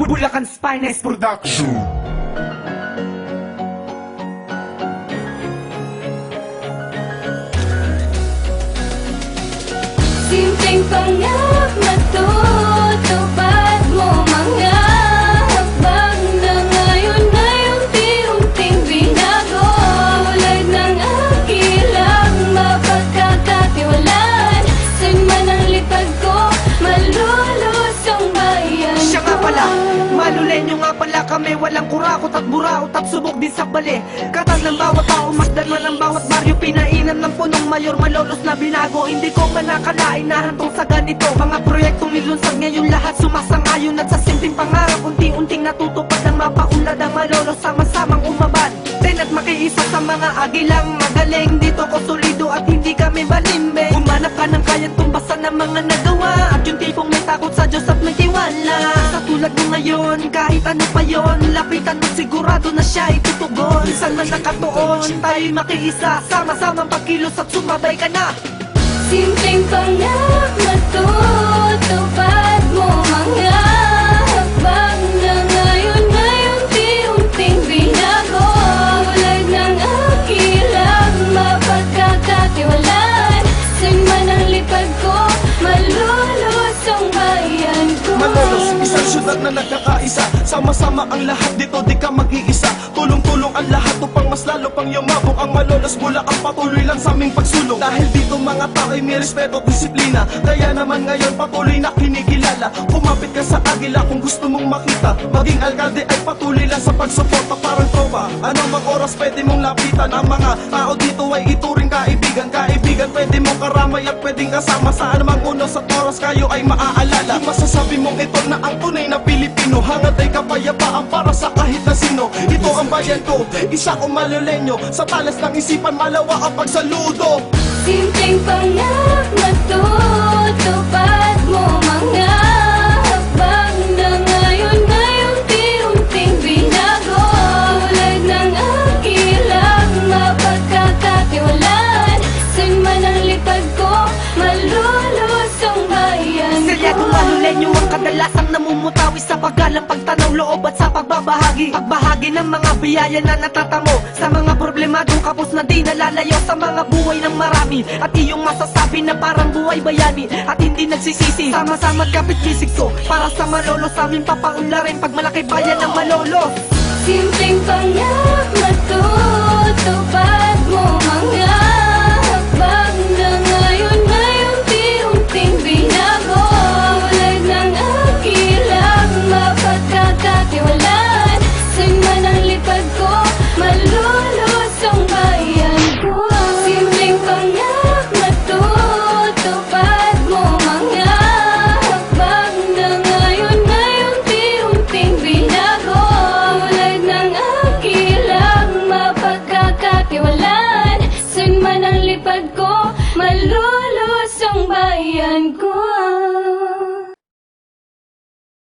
Bulacan's Finest Production. Simpleng pangarap matutupad mo, mga hakbang na ngayon ay unti-unting binago. Tulad ng akilang mapagkakatiwalaan, saan man ang lipad ko, malulusong bayan ko. Siya nga pala, Malulenyo nga pala kami. Walang kurakot at buraot at subok din sa bali. Katag ng bawat tao, masdan man ang bawat baryo. Pinainan ng punong mayor, malolos na binago. Hindi ko pa nakalain na hantong sa ganito. Mga proyektong nilunsad ngayon lahat sumasangayon. At sa simpleng pangarap, unti-unting natutupad ang mapaunlad ang malolos. Sama-samang umaban din at makiisa sa mga agilang magaling. Dito ko solido at hindi kami balimbe. Humanap ka ng kayang tumbasan ng mga nagawa. At yung tipong may takot sa Diyos at may tiwala. Sa tulad mo ngayon, kahit ano pa yon, lapitan mo sigurado na siya itutugon. Saan man nakatuon, tayo'y makiisa. Sama-samang pagkilos at sumabay ka na. Simpleng pangarap matutupad mo, mga hakbang na ngayon ay unti-unting binago. Tulad ng akilang mapagkakatiwalaan, saan man ang lipad ko, malulusong bayan ko. Malolos, isang syudad na nagkakaisa. Sama-sama ang lahat dito, di ka mag-iisa. Tulong-tulong ang lahat upang mas lalo pang yumabong ang Malolos. Bulacan patuloy lang sa aming pagsulong. Dahil dito mga tao ay may respeto at disiplina. Kaya naman ngayon patuloy na kinikilala. Kumapit ka sa agila kung gusto mong makita. Maging alkalde ay patuloy lang sa pagsuporta parang tropa. Anong mang oras pwede mong lapitan. Ang mga tao dito ay ituring kaibigan. Kaibigan pwede mong karamay at pwedeng kasama. Sa anumang unos at oras kayo ay maaalala. Kung masasabi mong ito na ang tunay na Pilipino, hangad ay kapayapaan para sa kahit na sino. Ito ang bayan ko, isa kong Malulenyo. Sa talas ng isipan malawa ang pagsaludo. Simpleng pangarap matutupad mo, mga hakbang na ngayon ay unti-unting binago. Tulad ng akilang mapagkakatiwalaan, saan man ang lipad ko, malulusong bayan ko. Selyadong Malulenyo ang kadalasang namumutawi sa paggalang pagtanaw loob at sa pagbabahagi. Pagbahagi ng mga biyaya na natatamo sa mga problemadong kapos na di nalalayo sa mga buhay ng marami. At iyong masasabi na parang buhay bayani at hindi nagsisisi. Sama-sama at kapit bisig ko para sa Malolos, sa aming papaunlarin pag malaki bayan ng Malolos. Simpleng pangarap matutupad mo, mga hakbang na ngayon ay unti-unting binago. Tulad ng akilang mapagkakatiwalaan, saan man ang lipad ko, malulusong bayan ko. Simpleng pangarap matutupad mo, mga hakbang na ngayon ay unti-unting binago. Tulad ng akilang mapagkakatiwalaan, saan man ang lipad ko, malulusong